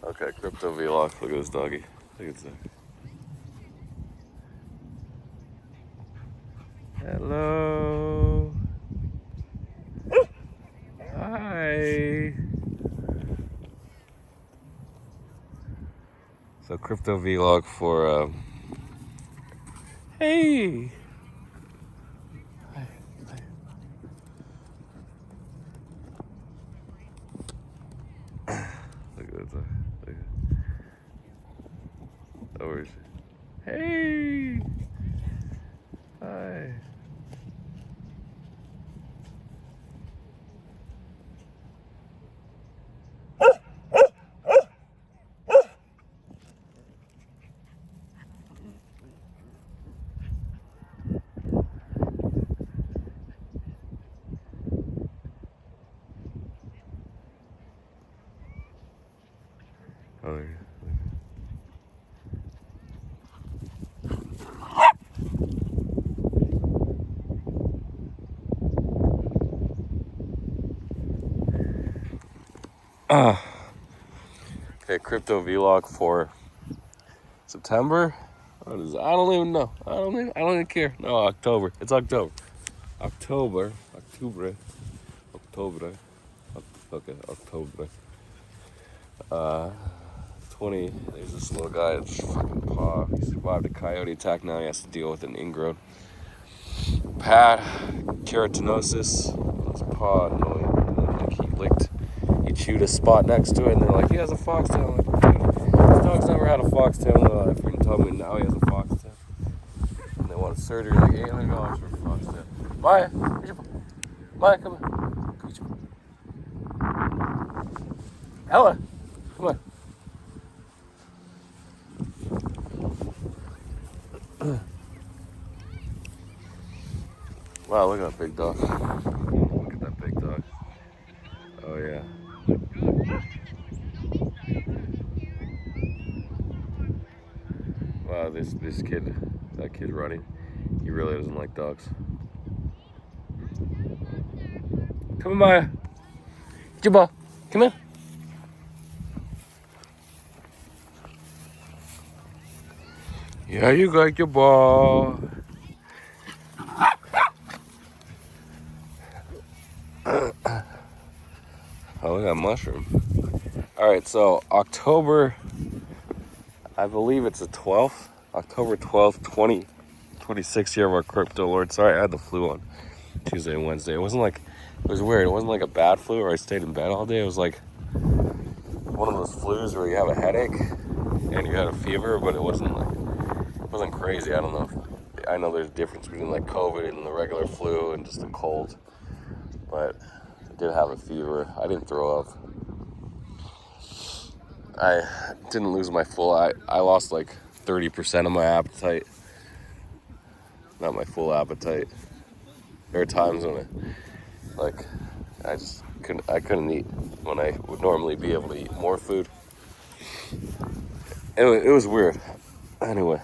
Okay, crypto vlog. Look at this doggy. Look at this dog. Hello. Hi. So crypto vlog for hey. Look at that dog. Look at where is she? Hey. Hi. Oh, there you go. Okay, crypto vlog for September. What is it? I don't even know. I don't even care. No, October. It's October. October. October. October. Okay, October. 20. There's this little guy. It's fucking paw. He survived a coyote attack. Now he has to deal with an ingrown pad keratinosis on his paw. And then, like, he chewed a spot next to it, and they're like, he has a foxtail. I'm like, dude, this dog's never had a foxtail in his life. You can tell me now he has a foxtail. And they want surgery like $800 for a foxtail. Maya, Maya, come on. Ella, come on. Wow, look at that big dog. Look at that big dog. Oh yeah. Wow, that kid running, he really doesn't like dogs. Come on, Maya. Get your ball. Come here. Yeah, you got your ball. Oh, look at that mushroom. All right, so October, I believe it's the 12th. October 12th, 2026 year of our crypto lord. Sorry, I had the flu on Tuesday and Wednesday. It was weird. It wasn't like a bad flu or I stayed in bed all day. It was like one of those flus where you have a headache and you had a fever, but it wasn't crazy. I don't know. I know there's a difference between like COVID and the regular flu and just a cold, but I did have a fever. I didn't throw up. I didn't lose my full. I lost like 30% of my appetite. Not my full appetite. There are times when I couldn't eat when I would normally be able to eat more food. It was weird. Anyway,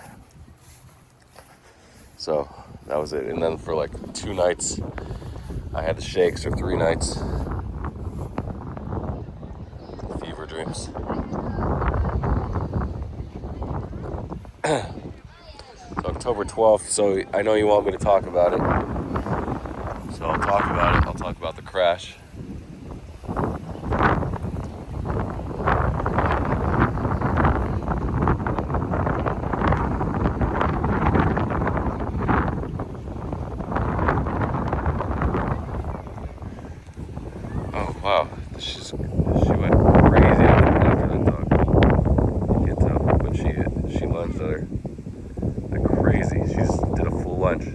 so that was it. And then for like 2 nights, I had the shakes, or 3 nights, fever dreams. So October 12th. So I know you want me to talk about it. So I'll talk about it. I'll talk about the crash. Oh wow, she went crazy after that dog. You can't tell, but she lunged at her like crazy. She just did a full lunge.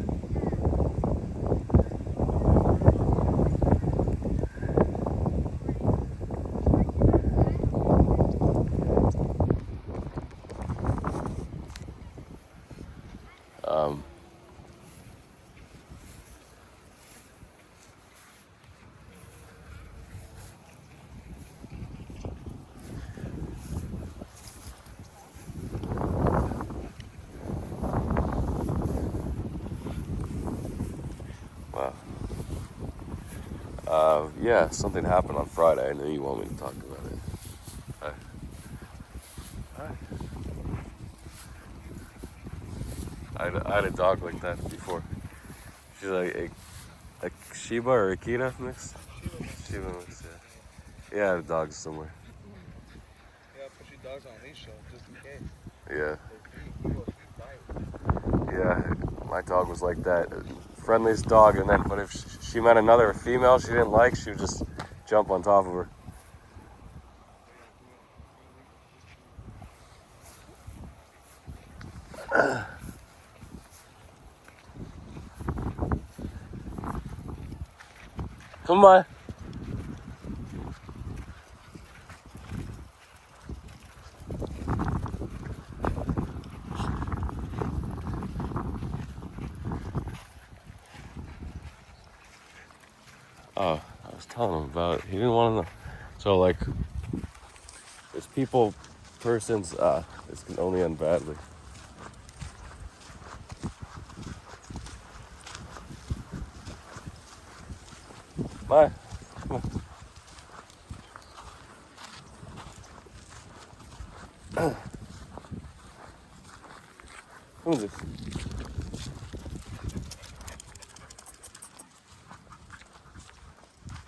Wow. Yeah, something happened on Friday. I know you want me to talk about it. I had a dog like that before. She's like a Shiba or Akita mix? Shiba mix, yeah. Yeah, I had a dog somewhere. Yeah, put your dogs on a leash though, just in case. Yeah. He will bite. Yeah, my dog was like that. Friendliest dog, and then, but if she met another female she didn't like, she would just jump on top of her. Come on. Oh, I was telling him about it. He didn't want to know. So, like, there's people, persons, this can only end badly. Bye. Who's this?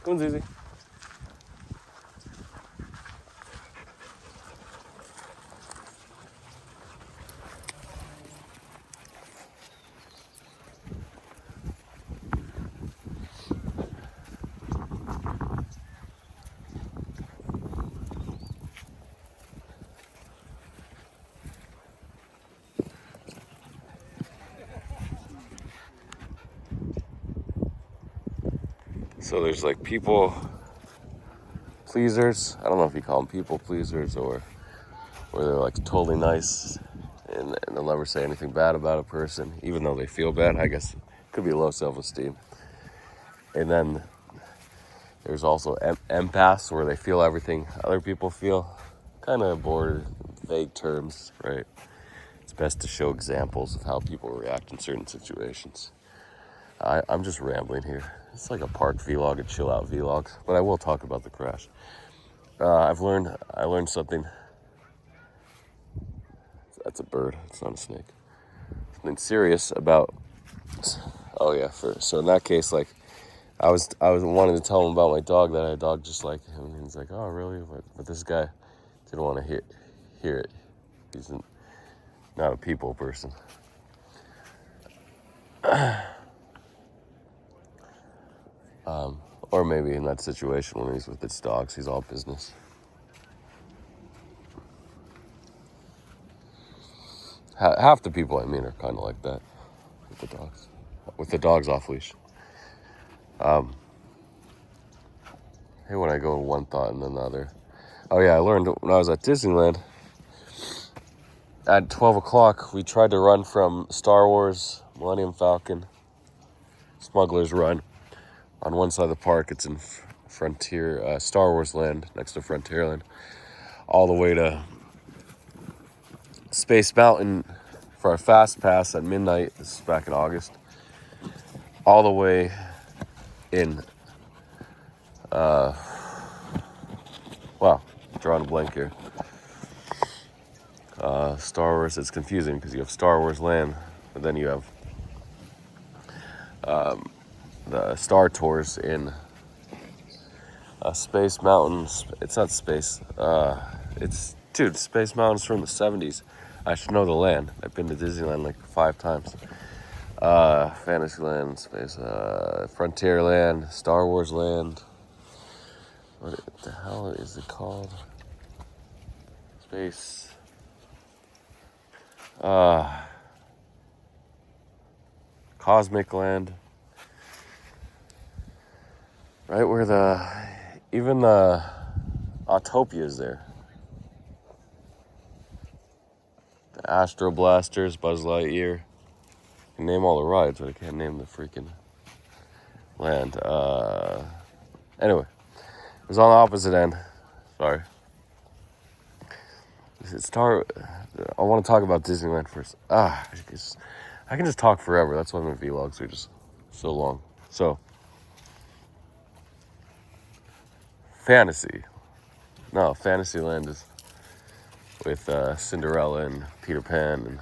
Who's easy? So there's like people pleasers. I don't know if you call them people pleasers or where they're like totally nice and they'll never say anything bad about a person, even though they feel bad. I guess it could be low self-esteem. And then there's also empaths where they feel everything other people feel. Kind of border vague terms, right? It's best to show examples of how people react in certain situations. I'm just rambling here. It's like a park vlog, a chill out vlog, but I will talk about the crash. I learned something. That's a bird. It's not a snake. Something serious about. Oh yeah. So in that case, like, I was wanting to tell him about my dog, that I had a dog just like him. And he's like, oh really? But this guy didn't want to hear it. He's not a people person. Or maybe in that situation when he's with his dogs, he's all business. Half the people I mean are kind of like that with the dogs. With the dogs off leash. Hey, when I go in one thought and then the other. Oh yeah, I learned when I was at Disneyland. At 12 o'clock, we tried to run from Star Wars, Millennium Falcon, Smuggler's Run. On one side of the park, it's in Frontier, Star Wars Land, next to Frontierland, all the way to Space Mountain for our fast pass at midnight. This is back in August. All the way in, wow, drawing a blank here. Star Wars, it's confusing because you have Star Wars Land, but then you have the Star Tours in Space Mountain. It's not space. Dude, Space Mountain's from the 70s. I should know the land. I've been to Disneyland like 5 times. Fantasyland, Space, Frontierland, Star Wars Land. What the hell is it called? Space. Cosmic Land. Right where even the Autopia is there. The Astro Blasters, Buzz Lightyear. I can name all the rides, but I can't name the freaking land. Anyway, it was on the opposite end. Sorry. I want to talk about Disneyland first. I can just talk forever. That's why my vlogs are just so long. So, Fantasyland is with Cinderella and Peter Pan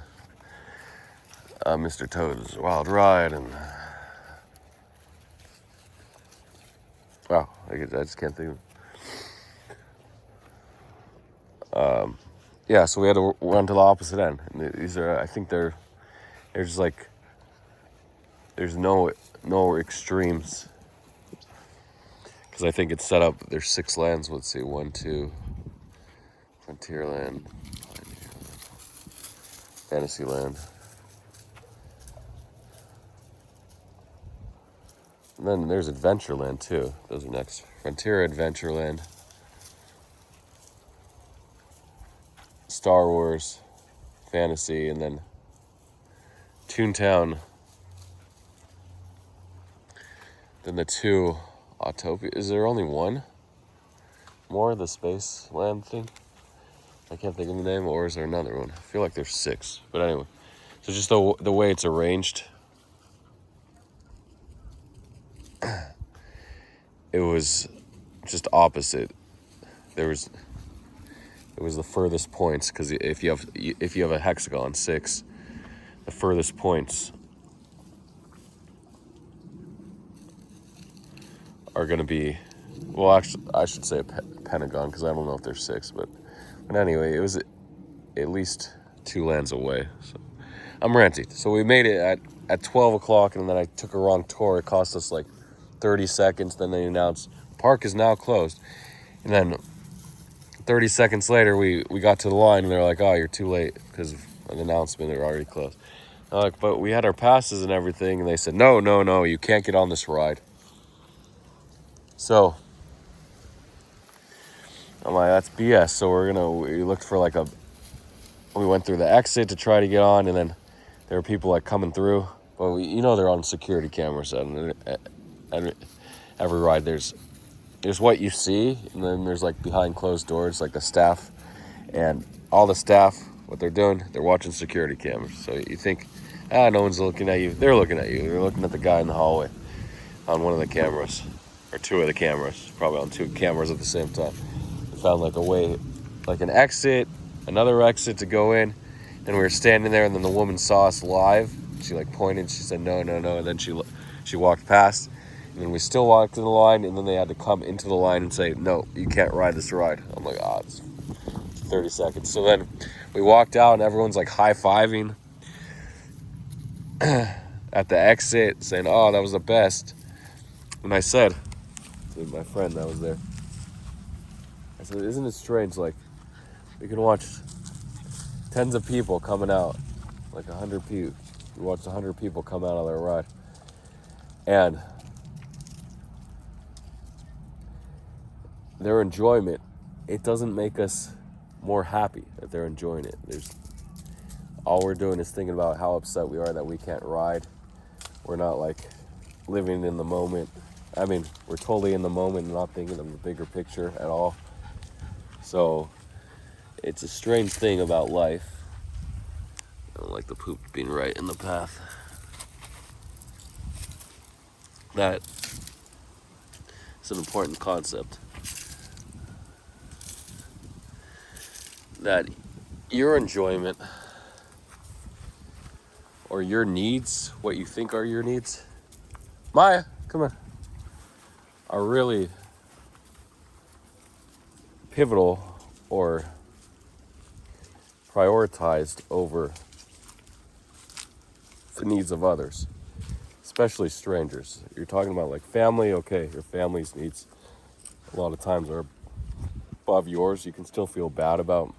and Mr. Toad's Wild Ride and wow, I just can't think of it. Yeah, so we had to run to the opposite end. And these are, I think they're just like, there's no extremes. Because I think it's set up, there's 6 lands. Let's see, 1, 2, Frontierland, Fantasyland. And then there's Adventureland too. Those are next. Frontier, Adventureland, Star Wars, Fantasy, and then Toontown. Then the 2 Autopia. Is there only one more? The Space Land thing? I can't think of the name. Or is there another one? I feel like there's 6. But anyway. So just the way it's arranged. It was just opposite. It was the furthest points, because if you have a hexagon 6, the furthest points are going to be, well, actually I should say a pentagon, because I don't know if there's 6, but anyway, it was at least 2 lands away. So I'm ranting. So we made it at 12 o'clock, and then I took a wrong tour. It cost us like 30 seconds. Then they announced park is now closed, and then 30 seconds later we got to the line, and they're like, oh, you're too late because of an announcement. They're already closed. I'm like, but we had our passes and everything, and they said no, you can't get on this ride. So I'm like, that's BS. So we looked for we went through the exit to try to get on, and then there were people like coming through, but they're on security cameras, and every ride there's what you see, and then there's like behind closed doors, like the staff, and all the staff, what they're doing, they're watching security cameras. So you think, no one's looking at you. They're looking at you. They're looking at the guy in the hallway on one of the cameras, or 2 of the cameras, probably on 2 cameras at the same time. We found like a way, like an exit, another exit to go in. Then we were standing there, and then the woman saw us live. She like pointed. She said no, and then she walked past. And then we still walked in the line, and then they had to come into the line and say, no, you can't ride this ride. I'm like, it's 30 seconds. So then we walked out, and everyone's like high-fiving at the exit, saying, oh, that was the best. And I said to my friend that was there, I said, isn't it strange, like, we can watch tens of people coming out, like 100 people. We watched 100 people come out of their ride. And their enjoyment, it doesn't make us more happy that they're enjoying it. All we're doing is thinking about how upset we are that we can't ride. We're not like living in the moment. I mean, we're totally in the moment and not thinking of the bigger picture at all. So it's a strange thing about life. I don't like the poop being right in the path. That is an important concept. That your enjoyment or your needs, what you think are your needs, Maya, come on, are really pivotal or prioritized over the needs of others, especially strangers. You're talking about like family, okay, your family's needs a lot of times are above yours. You can still feel bad about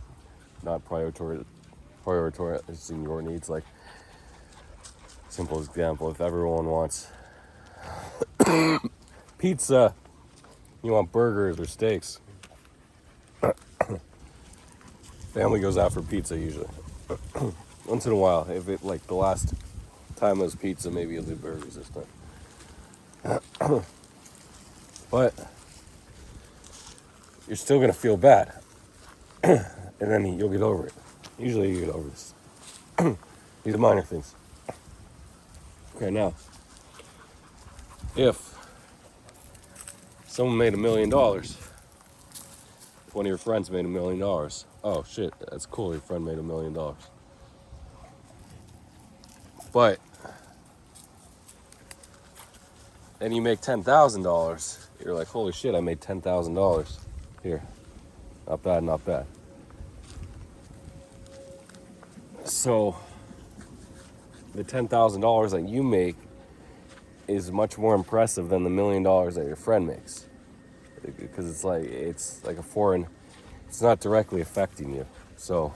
not prioritizing your needs. Like, simple example, if everyone wants pizza, you want burgers or steaks, family goes out for pizza usually. Once in a while, if it like the last time it was pizza, maybe you'll do burgers this time. But you're still gonna feel bad, and then you'll get over it. Usually you get over this. These are minor things. Okay, now, if someone made $1 million, If one of your friends made $1 million. Oh shit, that's cool. Your friend made $1 million. But then you make $10,000. You're like, holy shit, I made $10,000. Here, not bad, not bad. So the $10,000 that you make is much more impressive than the $1 million that your friend makes, because it's like a foreign. It's not directly affecting you. So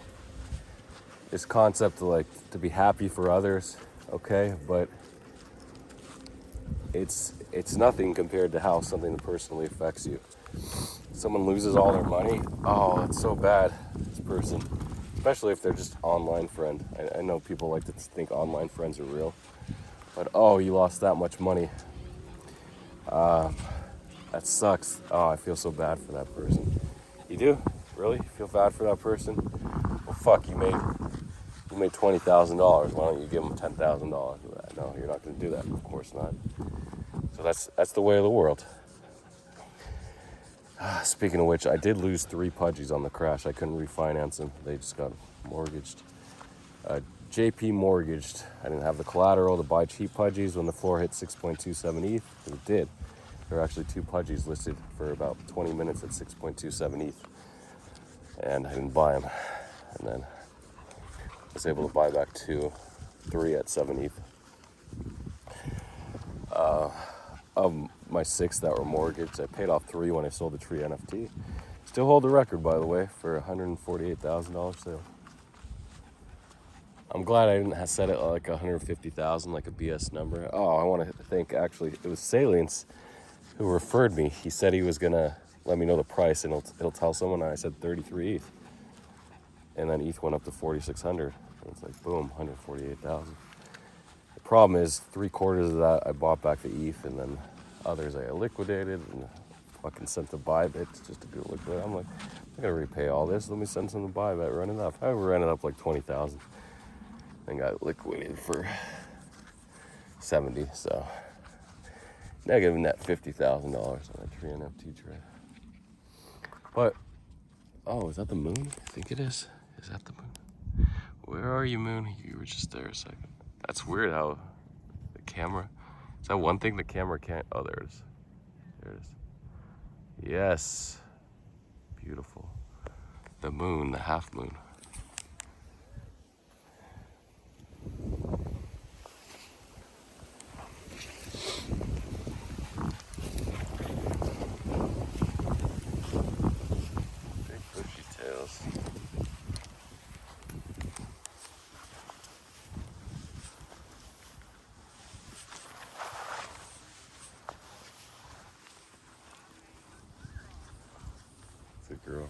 this concept of like to be happy for others, okay, but it's nothing compared to how something personally affects you. Someone loses all their money. Oh, it's so bad. This person, especially if they're just online friend. I know people like to think online friends are real, but oh, you lost that much money. That sucks. Oh, I feel so bad for that person. You do? Really? You feel bad for that person? Well, fuck, you made $20,000. Why don't you give them $10,000 for that? No, you're not going to do that. Of course not. So that's the way of the world. Speaking of which, I did lose 3 pudgies on the crash. I couldn't refinance them. They just got mortgaged. JP mortgaged. I didn't have the collateral to buy cheap pudgies when the floor hit 6.27 ETH. It did. There were actually 2 pudgies listed for about 20 minutes at 6.27 ETH. And I didn't buy them. And then I was able to buy back 3 at 7 ETH. Of my 6 that were mortgaged, I paid off 3 when I sold the tree NFT. Still hold the record, by the way, for $148,000 sale. I'm glad I didn't set it like 150,000, like a BS number. Oh, I want to thank, actually, it was Salience who referred me. He said he was gonna let me know the price and he'll tell someone. And I said 33 ETH, and then ETH went up to 4,600. It's like boom, 148,000. The problem is 3/4 of that I bought back the ETH, and then others I liquidated and fucking sent to Bybit just to do it liquidate. I'm like, I'm gonna repay all this. Let me send some to Bybit. Run it up. I ran it up like 20,000, and got liquidated for 70. So negative net $50,000 on that tree NFT trade. But oh, is that the moon? I think it is. Is that the moon? Where are you, moon? You were just there a second. That's weird how the camera. Is that one thing the camera can't? Oh, there it is. There it is. Yes. Beautiful. The moon, the half moon. Big bushy tails. It's a girl.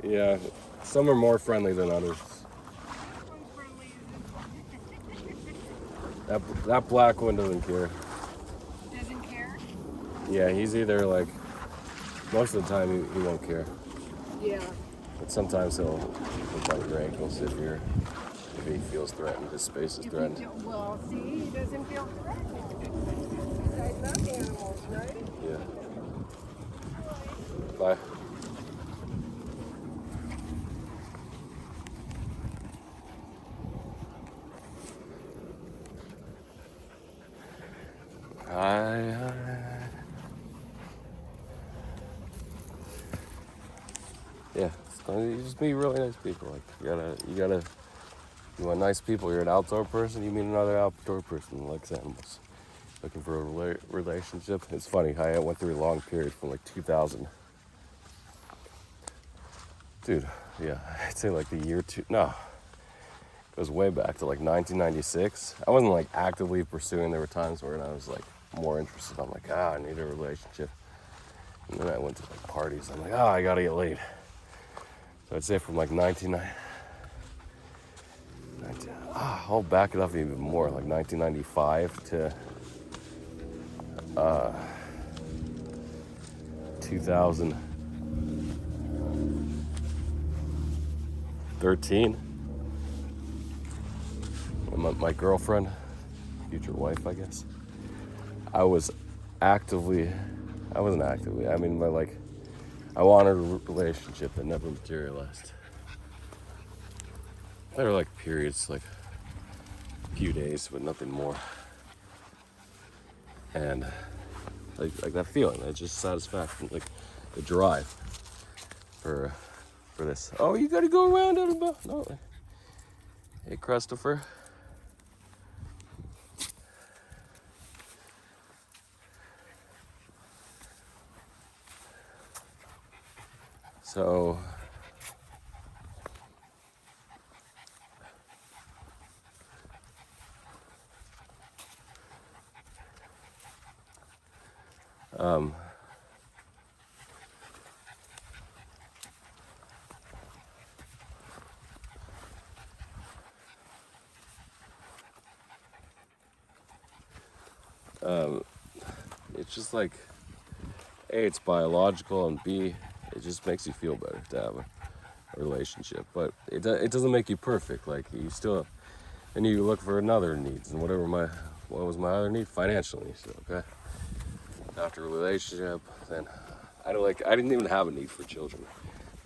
Yeah, some are more friendly than others. That black one doesn't care. Doesn't care? Yeah, he's either like, most of the time he won't care. Yeah. But sometimes he'll bite your ankles if he feels threatened, his space is threatened. Well, see, he doesn't feel threatened. I love animals, right? Yeah. Bye. Yeah, you just meet really nice people. Like you want nice people. You're an outdoor person. You meet another outdoor person who likes animals, looking for a relationship. It's funny. I went through a long period from like 2000. Dude, yeah, I'd say like the year two. No, it goes way back to like 1996. I wasn't like actively pursuing. There were times where I was like more interested. I'm like, I need a relationship. And then I went to like parties. I'm like, I gotta get laid. So I'd say from like 1990, I'll back it up even more, like 1995 to 2013. my girlfriend, future wife, I guess, I wasn't actively, I mean, I wanted a relationship that never materialized. There were like periods, like a few days, but nothing more. And like that feeling, that just satisfaction, like the drive for this. Oh, you gotta go around it about. No. Hey, Christopher. So it's just like, A, it's biological, and B, it just makes you feel better to have a relationship. But it doesn't make you perfect. Like, you still, and you look for another needs, and what was my other need? Financial needs, okay? After a relationship, then I didn't even have a need for children.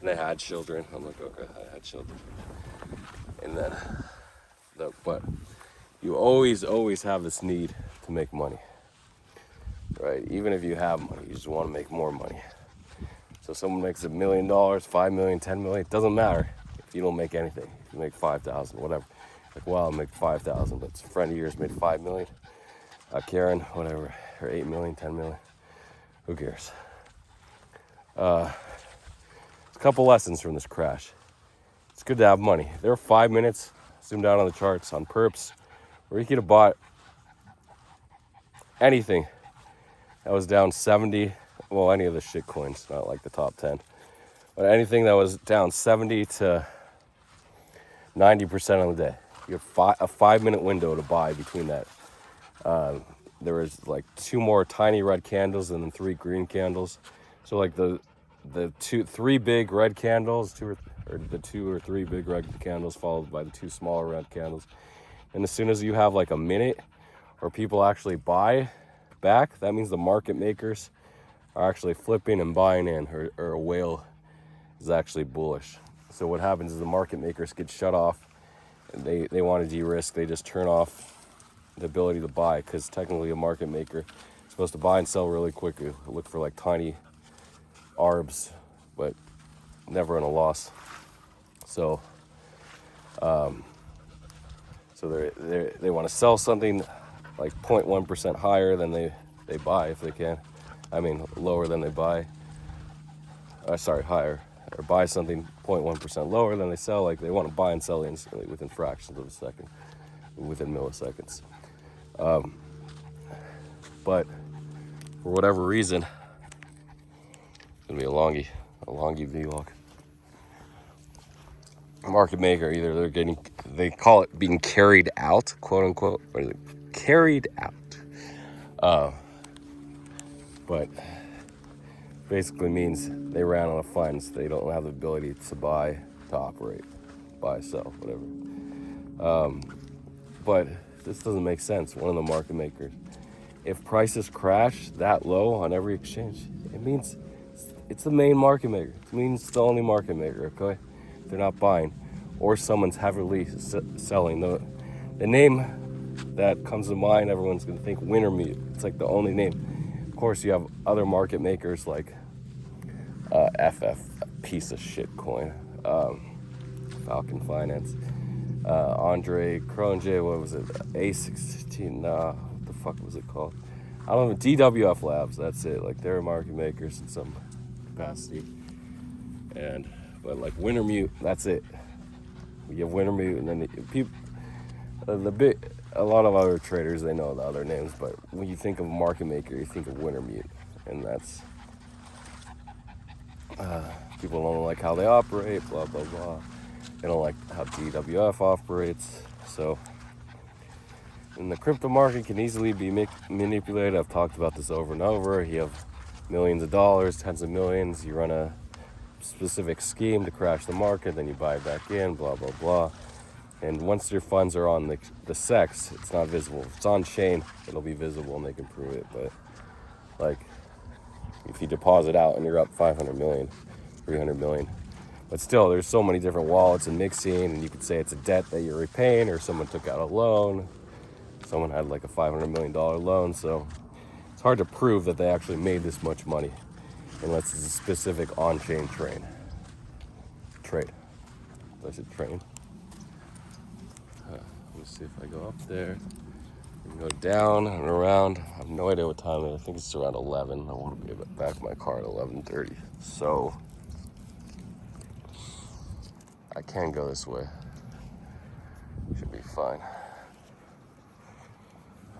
And I had children. I'm like, okay, I had children. And then, but you always have this need to make money, right? Even if you have money, you just want to make more money. So someone makes $1 million, $5 million, $10 million, it doesn't matter if you don't make anything. If you make 5,000, whatever. Like, well, I'll make 5,000, but a friend of yours made 5 million. Karen, whatever, or 8 million, 10 million. Who cares? A couple lessons from this crash. It's good to have money. There were 5 minutes, zoom down on the charts, on perps, where you could have bought anything that was down 70, well, any of the shit coins, not like the top 10, but anything that was down 70 to 90% on the day. You have a 5 minute window to buy between that. There was like 2 more tiny red candles and then 3 green candles. So like the 3 big red candles, or the 2 or 3 big red candles followed by the 2 smaller red candles. And as soon as you have like a minute or people actually buy back, that means the market makers are actually flipping and buying in, or a whale is actually bullish. So what happens is the market makers get shut off, and they want to de-risk. They just turn off the ability to buy, because technically a market maker is supposed to buy and sell really quickly, look for like tiny arbs, but never in a loss. So they want to sell something like 0.1% higher than they buy if they can. I mean, lower than they buy. Higher. Or buy something 0.1% lower than they sell. Like, they want to buy and sell instantly within fractions of a second, within milliseconds. But for whatever reason, it's gonna be a longy vlog. Market maker, either they call it being carried out, quote unquote, or carried out. But basically means they ran out of funds. They don't have the ability to buy, to operate, buy, sell, whatever. But this doesn't make sense. One of the market makers, if prices crash that low on every exchange, it means it's the main market maker. It means it's the only market maker, okay? They're not buying, or someone's heavily selling. The name that comes to mind, everyone's gonna think Wintermute. It's like the only name. Of course, you have other market makers like FF, piece of shit coin, Falcon Finance, Andre Cronje, what was it? A16, what the fuck was it called? I don't know, DWF Labs, that's it. Like, they're market makers in some capacity. But like Wintermute, that's it. You have Wintermute, and then people, a lot of other traders, they know the other names, but when you think of market maker, you think of Wintermute, and that's people don't like how they operate, blah blah blah. They don't like how DWF operates. So, and the crypto market can easily be manipulated. I've talked about this over and over. You have millions of dollars, tens of millions. You run a specific scheme to crash the market, then you buy it back in, blah blah blah. And once your funds are on the sex, it's not visible. If it's on chain, it'll be visible and they can prove it. But like, if you deposit out and you're up 500 million, 300 million, but still, there's so many different wallets and mixing, and you could say it's a debt that you're repaying, or someone took out a loan. Someone had like a $500 million loan, so it's hard to prove that they actually made this much money unless it's a specific on-chain trade. Unless it's train. Let me see if I go up there. You can go down and around. I have no idea what time it is. I think it's around 11. I want to be back in my car at 11:30. So I can go this way. Should be fine.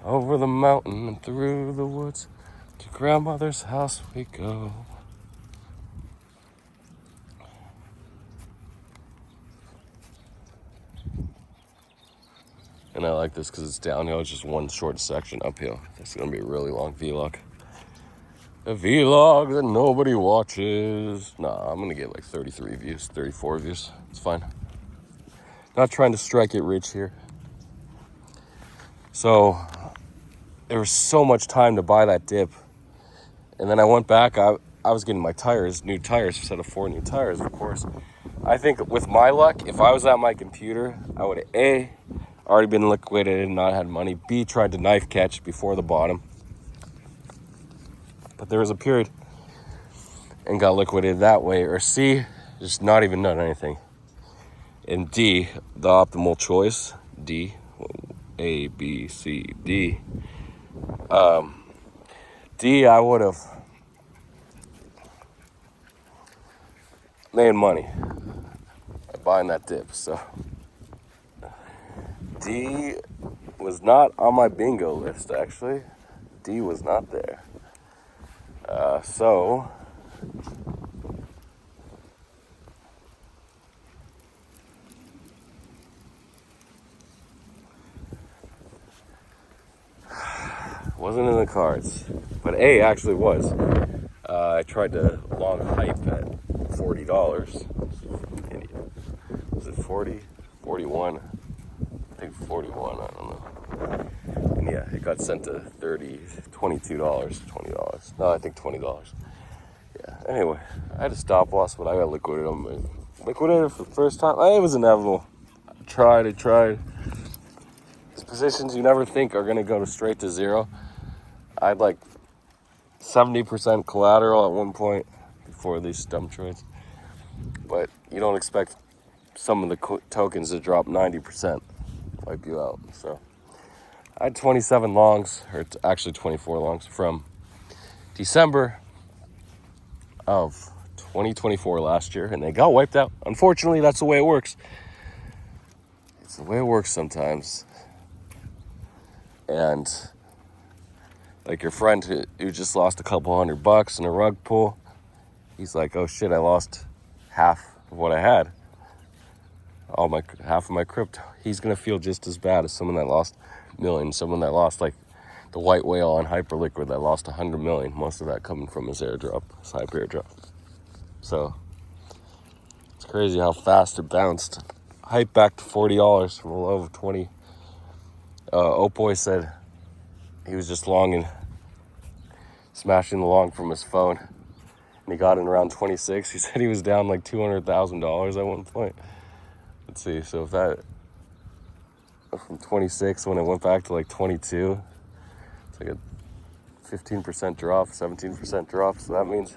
Over the mountain and through the woods, to grandmother's house we go. And I like this because it's downhill. It's just one short section uphill. It's going to be a really long vlog. A vlog that nobody watches. Nah, I'm going to get like 33 views, 34 views. It's fine. Not trying to strike it rich here. So there was so much time to buy that dip. And then I went back. I was getting my tires, new tires, instead of 4 new tires, of course. I think with my luck, if I was at my computer, I would have A, already been liquidated and not had money. B, tried to knife catch before the bottom. But there was a period and got liquidated that way. Or C, just not even done anything. And D, the optimal choice, D, A, B, C, D. D, I would have made money by buying that dip. So D was not on my bingo list, actually. D was not there. So wasn't in the cards, but A actually was. I tried to long hype at $40. Idiot. Was it 40? 41? I think 41, I don't know. And yeah, it got sent to $22, $20. No, I think $20. Yeah, anyway, I had a stop loss, but I got liquidated. Liquidated for the first time. It was inevitable. I tried. These positions you never think are going to go straight to zero. I had like 70% collateral at one point before these dumb trades. But you don't expect some of the tokens to drop 90%, wipe you out. So I had 27 longs, or actually 24 longs from December of 2024 last year, and they got wiped out. Unfortunately, that's the way it works. It's the way it works sometimes. And like your friend who just lost a couple $100 in a rug pull, he's like, oh shit, I lost half of what I had. Half of my crypto. He's gonna feel just as bad as someone that lost millions, someone that lost like the white whale on Hyperliquid that lost 100 million, most of that coming from his airdrop, his hype airdrop. So it's crazy how fast it bounced. Hype back to $40 from a low of 20. Opoy said he was just longing, smashing the long from his phone, and he got in around 26. He said he was down like $200,000 at one point. Let's see, so if that, from 26 when it went back to like 22, it's like a 15% drop, 17% drop, so that means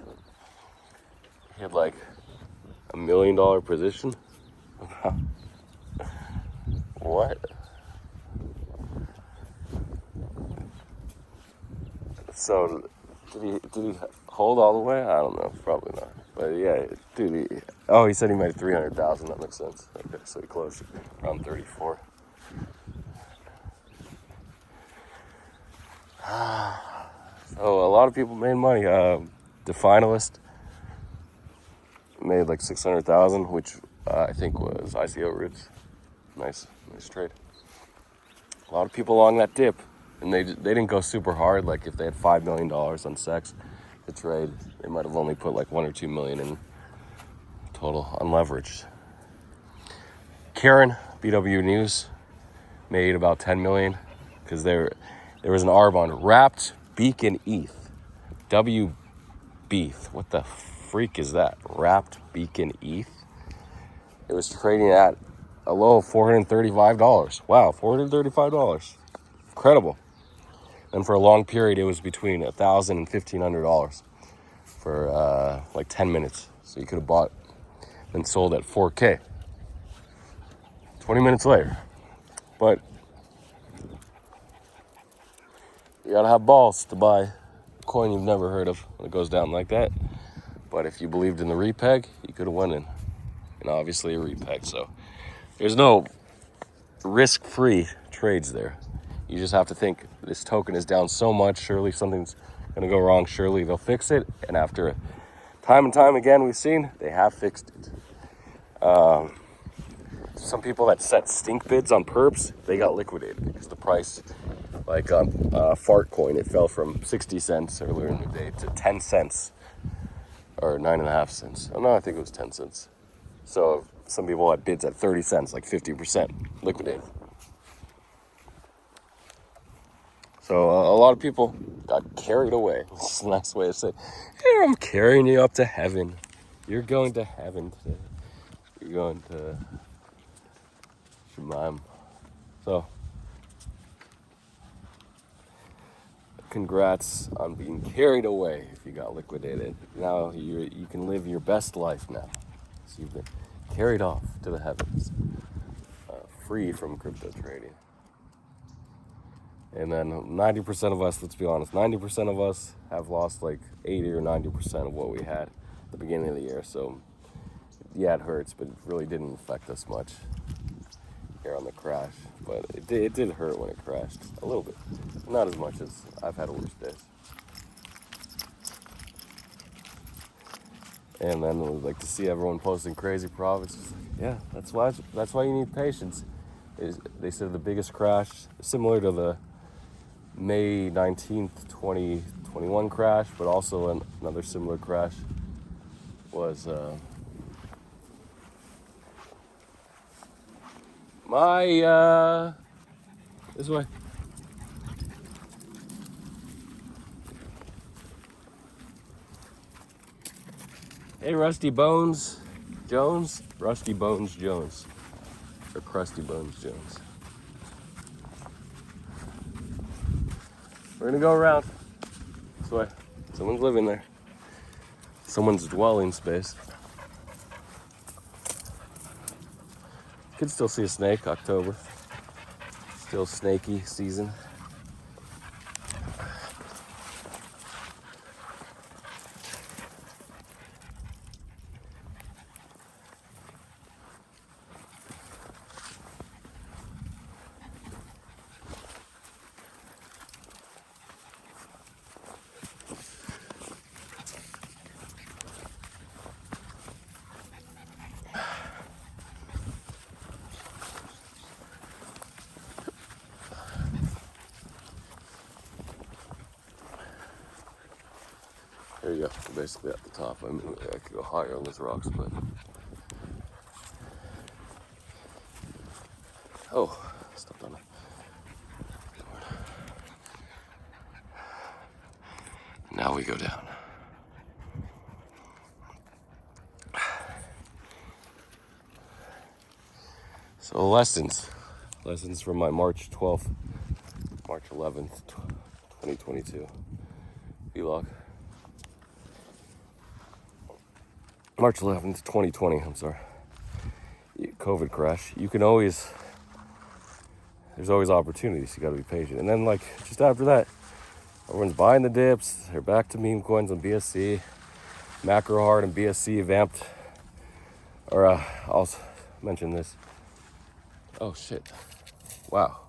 he had like $1 million position. What? So did he hold all the way? I don't know, probably not. But yeah, dude, he said he made 300,000. That makes sense. Okay, so he closed around 34. So a lot of people made money. The finalist made like 600,000, which I think was ICO roots. Nice trade. A lot of people along that dip, and they didn't go super hard. Like if they had $5 million on sex to trade, they might have only put like 1 or 2 million in total unleveraged. Karen, BW News made about 10 million because there was an arb on wrapped beacon ETH. W Beef. What the freak is that? Wrapped beacon ETH. It was trading at a low of $435. Wow, $435. Incredible. And for a long period, it was between $1,000 and $1,500 for like 10 minutes. So you could have bought and sold at 4K. 20 minutes later. But you gotta have balls to buy a coin you've never heard of when it goes down like that. But if you believed in the repeg, you could have won in. And obviously a repeg. So there's no risk-free trades there. You just have to think this token is down so much. Surely something's gonna go wrong. Surely they'll fix it. And after time and time again, we've seen they have fixed it. Some people that set stink bids on perps, they got liquidated because the price, like on Fart Coin, it fell from 60 cents earlier in the day to 10 cents or 9.5 cents. Oh no, I think it was 10 cents. So some people had bids at 30 cents, like 50% liquidated. So a lot of people got carried away. That's the nice way to say, hey, I'm carrying you up to heaven. You're going to heaven today. You're going to Shemaim. So, congrats on being carried away if you got liquidated. Now you can live your best life now. So you've been carried off to the heavens, free from crypto trading. And then 90% of us, let's be honest, 90% of us have lost like 80 or 90% of what we had at the beginning of the year. So, yeah, it hurts, but it really didn't affect us much here on the crash. But it did hurt when it crashed, a little bit. Not as much as I've had worse days. And then we like to see everyone posting crazy profits. Yeah, that's why you need patience. They said the biggest crash, similar to the May 19th, 2021 crash, but also another similar crash was this way. Hey, Rusty Bones Jones, Rusty Bones Jones, or Crusty Bones Jones. We're gonna go around this way. Someone's living there. Someone's dwelling space. You can still see a snake, October. Still snaky season. There you go. We're basically at the top. I mean, I could go higher on those rocks, but oh, stepped on it. Now we go down. So lessons from my March 11th, 2022 vlog. March 11th, 2020, I'm sorry. COVID crash. There's always opportunities. You gotta be patient. And then like just after that, everyone's buying the dips. They're back to meme coins on BSC. Macro hard and BSC vamped. Or I'll mention this. Oh shit. Wow.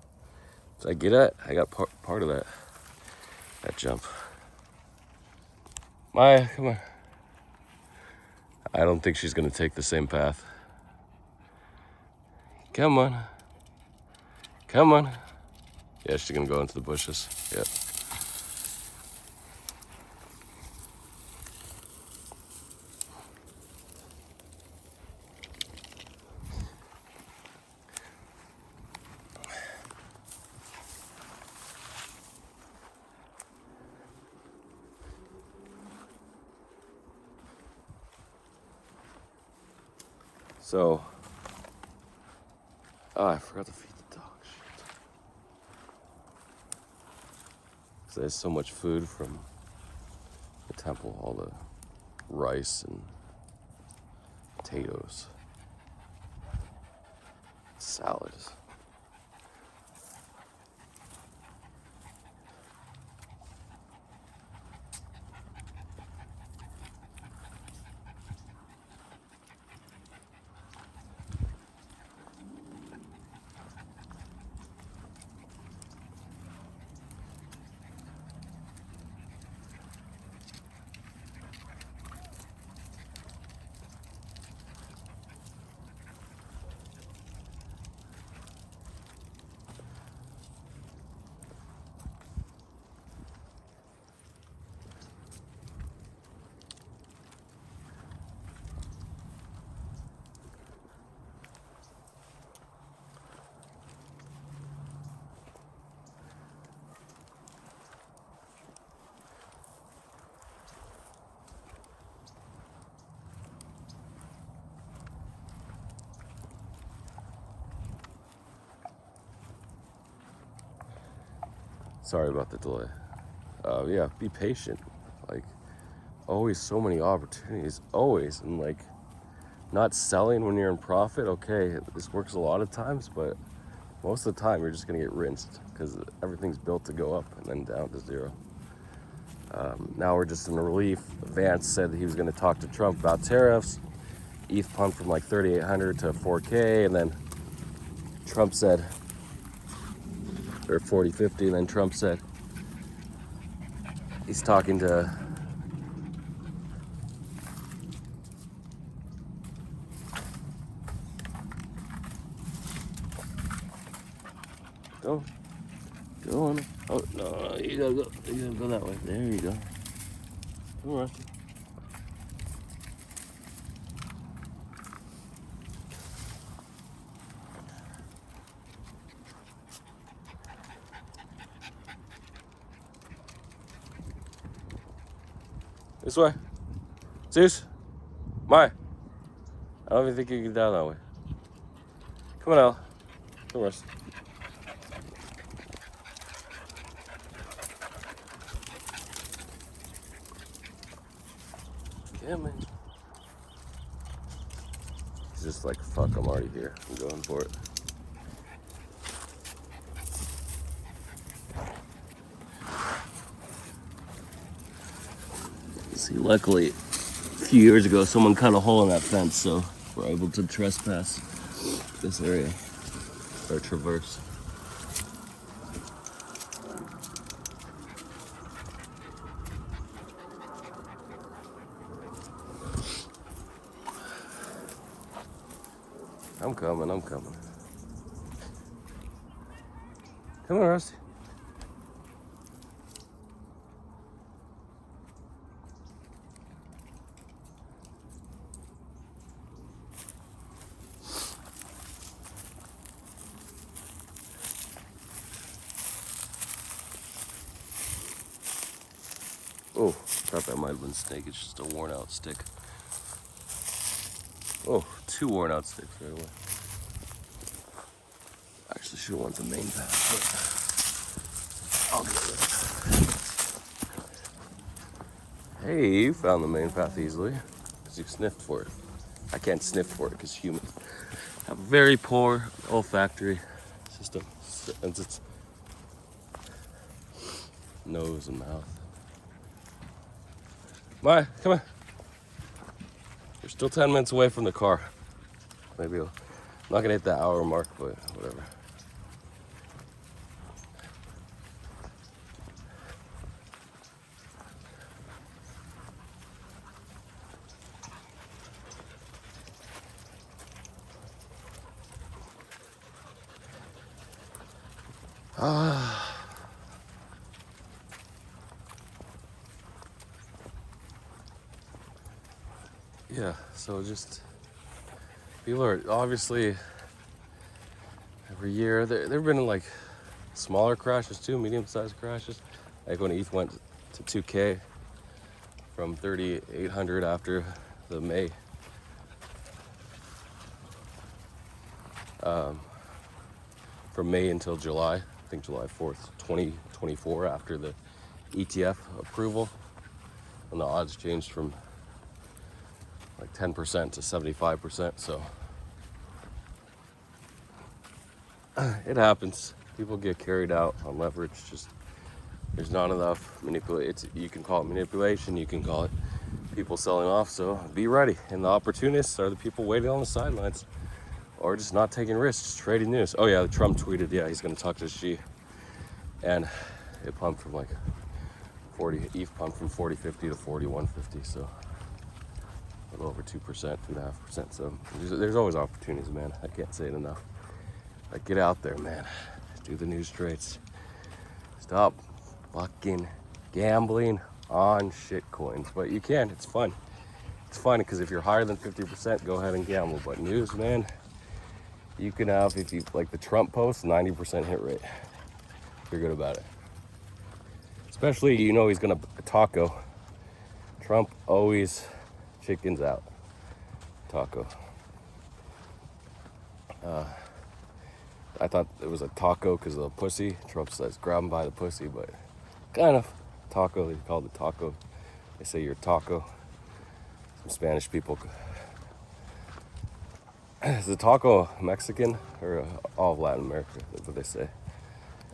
Did I get it? I got part of that jump. Come on. I don't think she's gonna take the same path. Come on. Come on. Yeah, she's gonna go into the bushes. Yep. So, I forgot to feed the dog. Shit. 'Cause there's so much food from the temple, all the rice and potatoes, salads. Sorry about the delay. Yeah, be patient. Like, always so many opportunities, always. And like, not selling when you're in profit, okay, this works a lot of times, but most of the time you're just gonna get rinsed because everything's built to go up and then down to zero. Now we're just in a relief. Vance said that he was gonna talk to Trump about tariffs. ETH pumped from like 3,800 to 4K, and then Trump said, or 40.50, and then Trump said he's talking to go on. Oh no, you gotta go that way. There you go. Come on, Rusty. This way. Zeus. My. I don't even think you can get down that way. Come on, Al. Come on, Rusty. Yeah, man. He's just like, fuck, I'm already here. I'm going for it. See, luckily, a few years ago, someone cut a hole in that fence, so we're able to trespass this area, or traverse. I'm coming. Come on, Rusty. Oh, thought that might have been snake. It's just a worn out stick. Oh, 2 worn out sticks right away. Actually, should have went the main path, but I'll get it. Hey, you found the main path easily, because you sniffed for it. I can't sniff for it because humans have a very poor olfactory system. It's nose and mouth. Maya, come on. We're still 10 minutes away from the car. Maybe I'm not gonna hit the hour mark, but whatever. Yeah, so just people are obviously every year there've been like smaller crashes too, medium-sized crashes. Like when ETH went to 2K from 3,800 after the May from May until July. I think July 4th, 2024, after the ETF approval, and the odds changed from like 10% to 75%. So it happens. People get carried out on leverage. Just there's not enough manipulate. You can call it manipulation. You can call it people selling off. So be ready. And the opportunists are the people waiting on the sidelines, or just not taking risks, trading news. Oh yeah, Trump tweeted, yeah, he's going to talk to Xi, and it pumped from like 40. ETH pumped from 40.50 to 41.50. So a little over 2%, 2.5%. So there's always opportunities, man. I can't say it enough. Like, get out there, man. Do the news trades. Stop fucking gambling on shit coins. But you can. It's fun. It's fun because if you're higher than 50%, go ahead and gamble. But news, man, you can have, if you like the Trump post, 90% hit rate. If you're good about it. Especially, you know, he's gonna taco. Trump always chickens out. Taco. I thought it was a taco because of the pussy. Trump says grab him by the pussy, but kind of taco. They called it taco. They say you're taco. Some Spanish people. Is a taco Mexican or all of Latin America? That's what they say.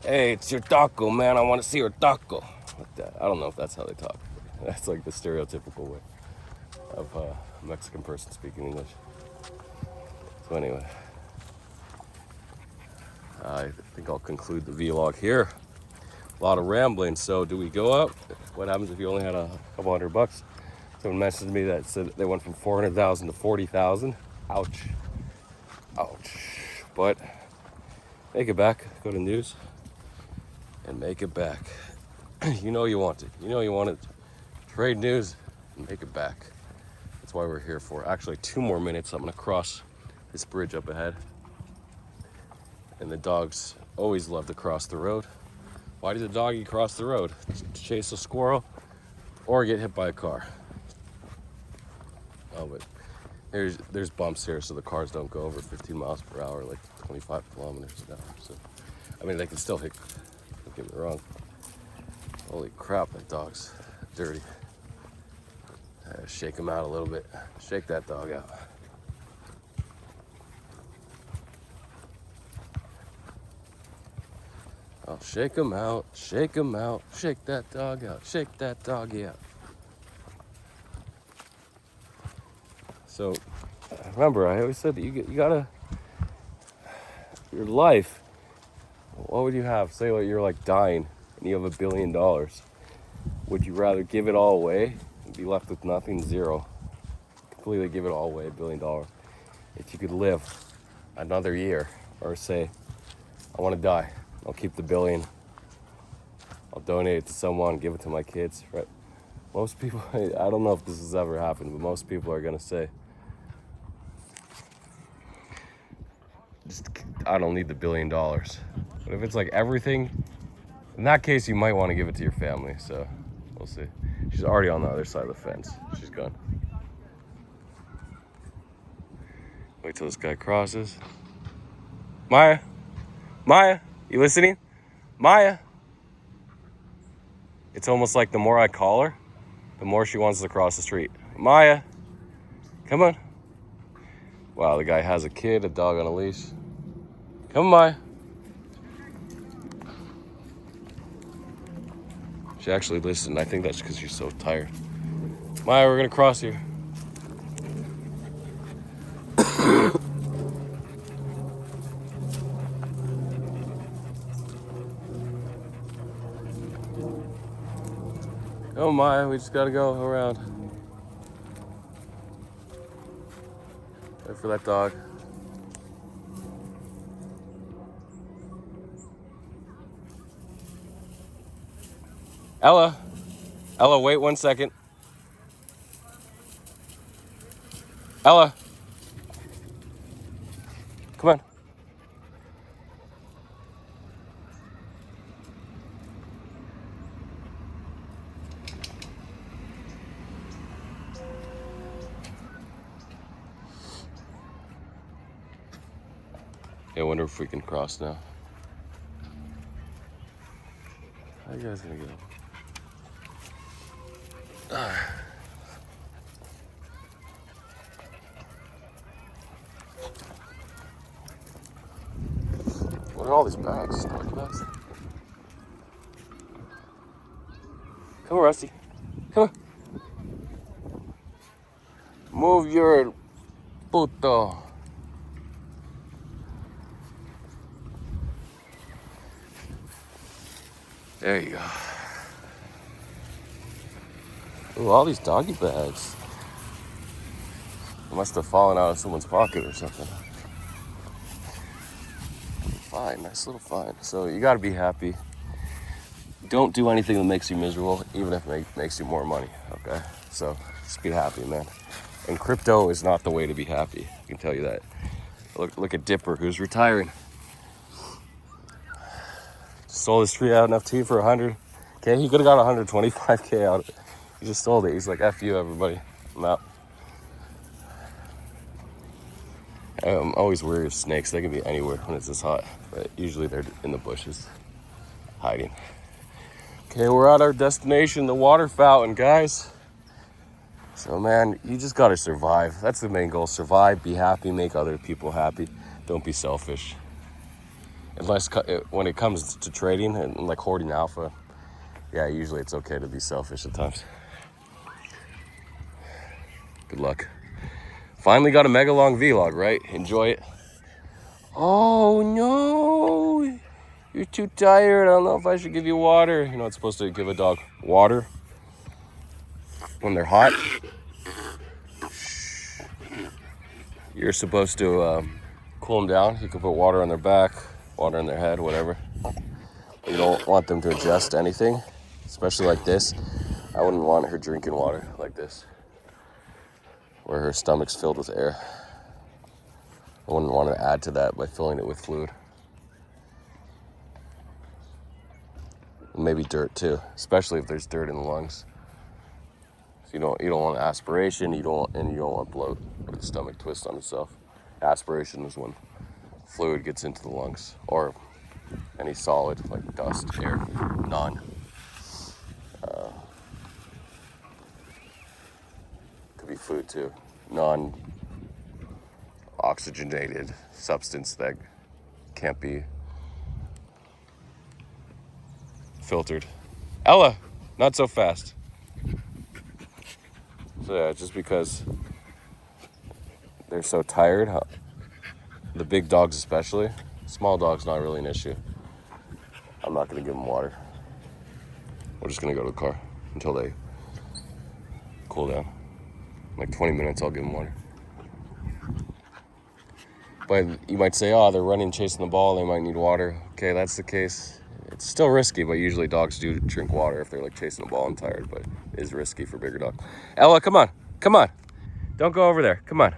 Hey, it's your taco, man. I want to see your taco. Like that. I don't know if that's how they talk. That's like the stereotypical way of a Mexican person speaking English. So anyway, I think I'll conclude the vlog here. A lot of rambling. So do we go up? What happens if you only had a couple $100? Someone messaged me that said they went from 400,000 to 40,000. Ouch. Ouch. But make it back. Go to news and make it back. You know you want it. You know you want it. Trade news and make it back. That's why we're here for. Actually, 2 more minutes. I'm gonna cross this bridge up ahead. And the dogs always love to cross the road. Why does a doggy cross the road? To chase a squirrel or get hit by a car. Oh, but there's bumps here, so the cars don't go over 15 miles per hour, like 25 kilometers an hour. So, I mean, they can still hit, don't get me wrong. Holy crap, that dog's dirty. Shake him out a little bit. Shake that dog out. I'll shake him out, shake him out, shake that dog out, shake that doggy out. So, remember, I always said that you gotta, your life, what would you have? Say like you're like dying and you have $1 billion. Would you rather give it all away and be left with nothing? Zero. Completely give it all away, $1 billion. If you could live another year, or say, I want to die, I'll keep the $1 billion. I'll donate it to someone, give it to my kids, right? Most people, I don't know if this has ever happened, but most people are gonna say, I don't need the $1 billion. But if it's like everything, in that case, you might want to give it to your family. So we'll see. She's already on the other side of the fence. She's gone. Wait till this guy crosses. Maya, Maya, you listening? Maya. It's almost like the more I call her, the more she wants to cross the street. Maya, come on. Wow, the guy has a kid, a dog on a leash. Come on, Maya. She actually listened. I think that's because she's so tired. Maya, we're gonna cross here. Oh Maya, we just gotta go around. Wait for that dog. Ella, wait 1 second. Ella, come on. Yeah, I wonder if we can cross now. How you guys gonna go? What are all these bags? Doggy bags? Come on, Rusty. Come on. Move your puto. There you go. Ooh, all these doggy bags. They must have fallen out of someone's pocket or something. Fine, nice little fine. So you gotta be happy. Don't do anything that makes you miserable, even if it makes you more money, okay? So just be happy, man. And crypto is not the way to be happy, I can tell you that. Look at Dipper, who's retiring. Sold his tree out NFT for 100. Okay, he could have got 125K out of it. He just sold it. He's like, F you, everybody. I'm out. I'm always wary of snakes. They can be anywhere when it's this hot, but usually they're in the bushes, hiding. Okay, we're at our destination, the water fountain, guys. So, man, you just gotta survive. That's the main goal. Survive, be happy, make other people happy. Don't be selfish. Unless when it comes to trading and like hoarding alpha, yeah, usually it's okay to be selfish at times. Good luck. Finally got a mega long vlog, right? Enjoy it. Oh no, you're too tired. I don't know if I should give you water. You're not supposed to give a dog water when they're hot. You're supposed to cool them down. You can put water on their back, water on their head, whatever. You don't want them to adjust to anything, especially like this. I wouldn't want her drinking water like this, where her stomach's filled with air. I wouldn't want to add to that by filling it with fluid. And maybe dirt too, especially if there's dirt in the lungs. So you don't want aspiration, you don't want bloat or the stomach twist on itself. Aspiration is when fluid gets into the lungs, or any solid like dust, air, none. Could be food too, non-oxygenated substance that can't be filtered. Ella, not so fast. So yeah, just because they're so tired, the big dogs especially, small dogs not really an issue. I'm not gonna give them water. We're just gonna go to the car until they cool down. Like 20 minutes, I'll give them water. But you might say, oh, they're running, chasing the ball, they might need water. Okay, that's the case. It's still risky, but usually dogs do drink water if they're like chasing the ball and tired, but it is risky for bigger dogs. Ella, come on. Don't go over there. Come on.